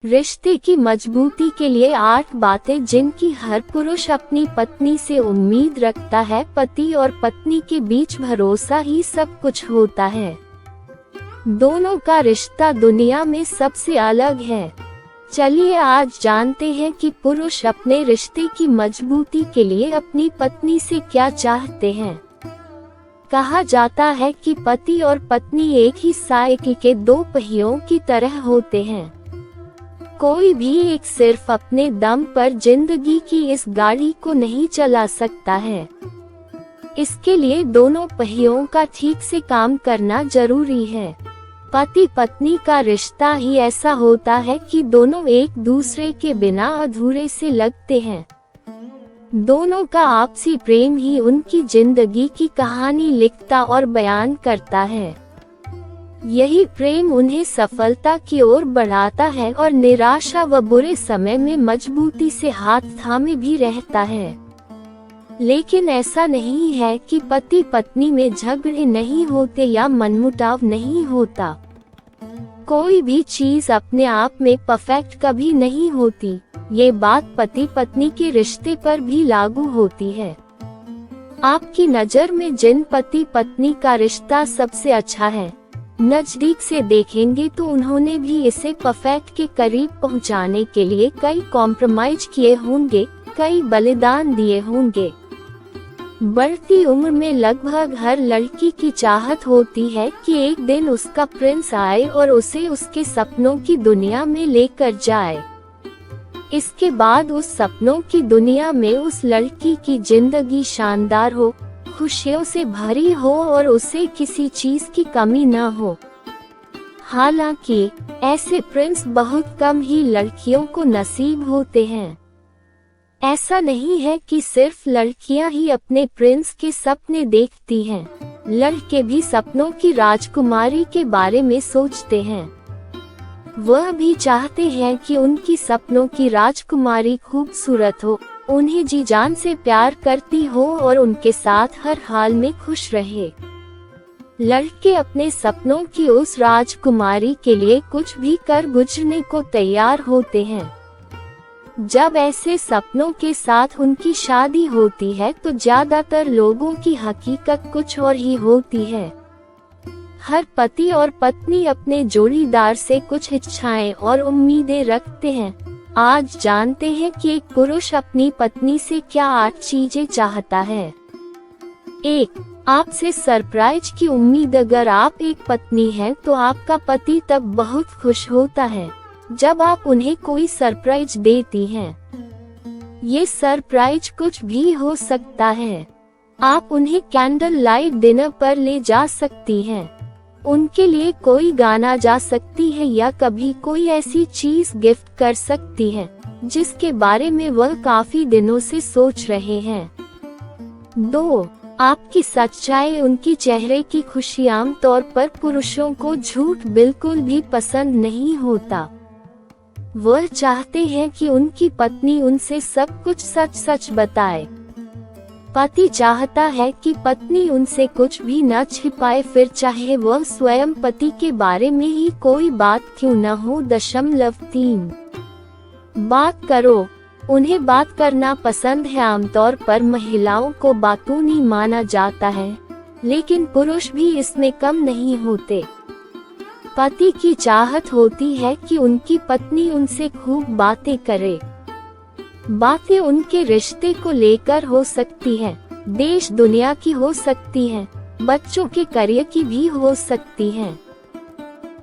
रिश्ते की मजबूती के लिए 8 बातें जिनकी हर पुरुष अपनी पत्नी से उम्मीद रखता है। पति और पत्नी के बीच भरोसा ही सब कुछ होता है। दोनों का रिश्ता दुनिया में सबसे अलग है। चलिए आज जानते हैं कि पुरुष अपने रिश्ते की मजबूती के लिए अपनी पत्नी से क्या चाहते हैं। कहा जाता है कि पति और पत्नी एक ही साइकिल के 2 पहियों की तरह होते हैं। कोई भी एक सिर्फ अपने दम पर जिंदगी की इस गाड़ी को नहीं चला सकता है। इसके लिए दोनों पहियों का ठीक से काम करना जरूरी है। पति पत्नी का रिश्ता ही ऐसा होता है कि दोनों एक दूसरे के बिना अधूरे से लगते हैं। दोनों का आपसी प्रेम ही उनकी जिंदगी की कहानी लिखता और बयान करता है। यही प्रेम उन्हें सफलता की ओर बढ़ाता है और निराशा व बुरे समय में मजबूती से हाथ थामे भी रहता है। लेकिन ऐसा नहीं है कि पति पत्नी में झगड़े नहीं होते या मनमुटाव नहीं होता। कोई भी चीज अपने आप में परफेक्ट कभी नहीं होती। ये बात पति पत्नी के रिश्ते पर भी लागू होती है। आपकी नजर में जिन पति पत्नी का रिश्ता सबसे अच्छा है, नजदीक से देखेंगे तो उन्होंने भी इसे परफेक्ट के करीब पहुंचाने के लिए कई कॉम्प्रोमाइज किए होंगे, कई बलिदान दिए होंगे। बढ़ती उम्र में लगभग हर लड़की की चाहत होती है कि एक दिन उसका प्रिंस आए और उसे उसके सपनों की दुनिया में लेकर जाए। इसके बाद उस सपनों की दुनिया में उस लड़की की जिंदगी शानदार हो, खुशियों से भरी हो और उसे किसी चीज की कमी न हो। हालांकि ऐसे प्रिंस बहुत कम ही लड़कियों को नसीब होते हैं। ऐसा नहीं है कि सिर्फ लड़कियां ही अपने प्रिंस के सपने देखती हैं, लड़के भी सपनों की राजकुमारी के बारे में सोचते हैं। वह भी चाहते हैं कि उनकी सपनों की राजकुमारी खूबसूरत हो, उन्हें जी जान से प्यार करती हो और उनके साथ हर हाल में खुश रहे। लड़के अपने सपनों की उस राजकुमारी के लिए कुछ भी कर गुजरने को तैयार होते हैं। जब ऐसे सपनों के साथ उनकी शादी होती है तो ज्यादातर लोगों की हकीकत कुछ और ही होती है। हर पति और पत्नी अपने जोड़ीदार से कुछ इच्छाएं और उम्मीदें रखते हैं। आज जानते हैं कि एक पुरुष अपनी पत्नी से क्या 8 चीजें चाहता है। 1. आपसे सरप्राइज की उम्मीद। अगर आप एक पत्नी हैं तो आपका पति तब बहुत खुश होता है जब आप उन्हें कोई सरप्राइज देती हैं। ये सरप्राइज कुछ भी हो सकता है। आप उन्हें कैंडल लाइट डिनर पर ले जा सकती हैं, उनके लिए कोई गाना जा सकती है या कभी कोई ऐसी चीज गिफ्ट कर सकती है जिसके बारे में वह काफी दिनों से सोच रहे हैं। 2. आपकी सच्चाई। उनकी चेहरे की खुशी। आमतौर पर पुरुषों को झूठ बिल्कुल भी पसंद नहीं होता। वह चाहते हैं कि उनकी पत्नी उनसे सब कुछ सच सच बताए। पति चाहता है कि पत्नी उनसे कुछ भी न छिपाए, फिर चाहे वह स्वयं पति के बारे में ही कोई बात क्यों न हो। 3. बात करो। उन्हें बात करना पसंद है। आमतौर पर महिलाओं को बातूनी माना जाता है, लेकिन पुरुष भी इसमें कम नहीं होते। पति की चाहत होती है कि उनकी पत्नी उनसे खूब बातें करे। बातें उनके रिश्ते को लेकर हो सकती है, देश दुनिया की हो सकती है, बच्चों के करियर की भी हो सकती है।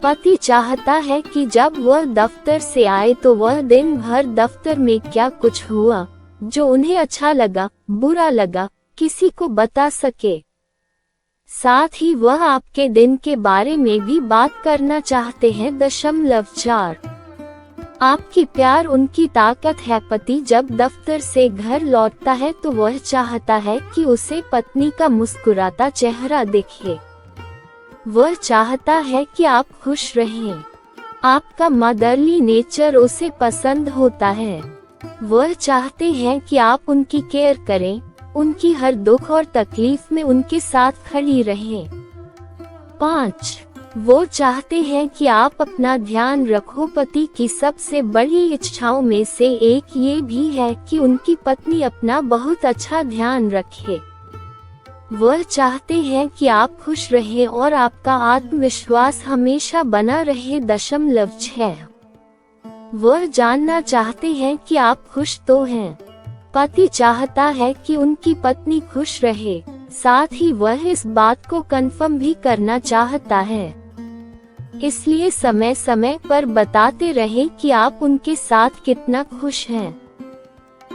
पति चाहता है कि जब वह दफ्तर से आए तो वह दिन भर दफ्तर में क्या कुछ हुआ, जो उन्हें अच्छा लगा, बुरा लगा, किसी को बता सके। साथ ही वह आपके दिन के बारे में भी बात करना चाहते हैं। 4. आपकी प्यार उनकी ताकत है। पति जब दफ्तर से घर लौटता है तो वह चाहता है कि उसे पत्नी का मुस्कुराता चेहरा दिखे। वह चाहता है कि आप खुश रहें। आपका मदरली नेचर उसे पसंद होता है। वह चाहते हैं कि आप उनकी केयर करें, उनकी हर दुख और तकलीफ में उनके साथ खड़ी रहें। 5. वो चाहते हैं कि आप अपना ध्यान रखो। पति की सबसे बड़ी इच्छाओं में से एक ये भी है कि उनकी पत्नी अपना बहुत अच्छा ध्यान रखे। वह चाहते हैं कि आप खुश रहें और आपका आत्मविश्वास हमेशा बना रहे। 6 वह जानना चाहते हैं कि आप खुश तो हैं। पति चाहता है कि उनकी पत्नी खुश रहे, साथ ही वह इस बात को कंफर्म भी करना चाहता है। इसलिए समय समय पर बताते रहें कि आप उनके साथ कितना खुश हैं।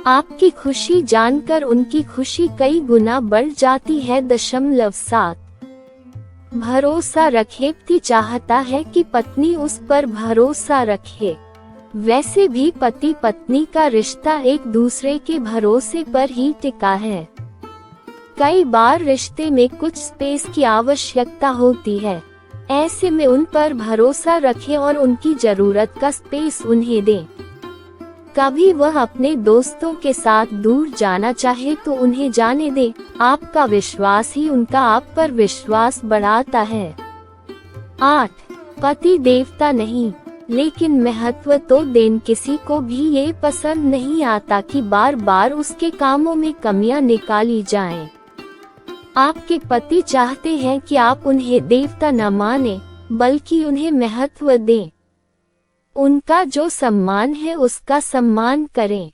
आपकी खुशी जानकर उनकी खुशी कई गुना बढ़ जाती है। 7 भरोसा रखे। पति चाहता है कि पत्नी उस पर भरोसा रखे। वैसे भी पति पत्नी का रिश्ता एक दूसरे के भरोसे पर ही टिका है। कई बार रिश्ते में कुछ स्पेस की आवश्यकता होती है। ऐसे में उन पर भरोसा रखें और उनकी जरूरत का स्पेस उन्हें दें। कभी वह अपने दोस्तों के साथ दूर जाना चाहे तो उन्हें जाने दें। आपका विश्वास ही उनका आप पर विश्वास बढ़ाता है। 8 पति देवता नहीं, लेकिन महत्व तो दें। किसी को भी ये पसंद नहीं आता कि बार बार उसके कामों में कमियां निकाली जाएं। आपके पति चाहते हैं कि आप उन्हें देवता न माने, बल्कि उन्हें महत्व दें। उनका जो सम्मान है उसका सम्मान करें।